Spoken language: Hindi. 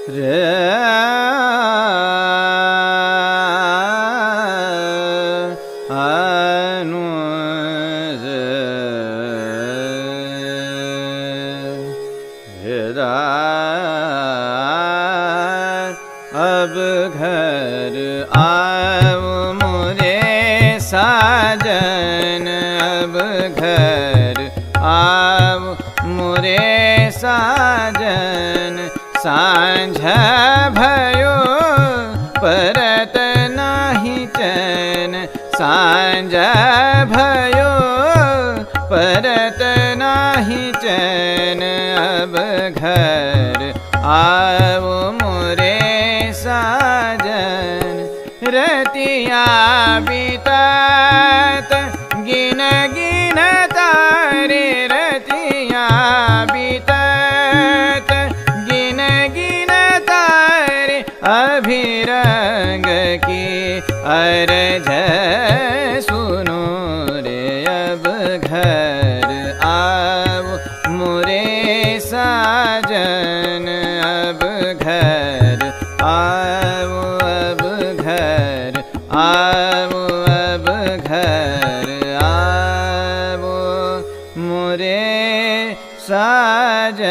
अब घर आओ मोरे साजन, अब घर आओ मोरे साजन। सांझ भयो परत नाही चैन, सांझ भयो परत नाही चैन। अब घर आओ मोरे साजन, रतिया बीतात गिन गिन तारे, रतिया बीतात गिन गिन तारे। अभिरंग की अरज सुनो रे, अब घर आओ मोरे साजन, अब घर आओ, अब घर आओ, अब घर आओ मोरे साजन।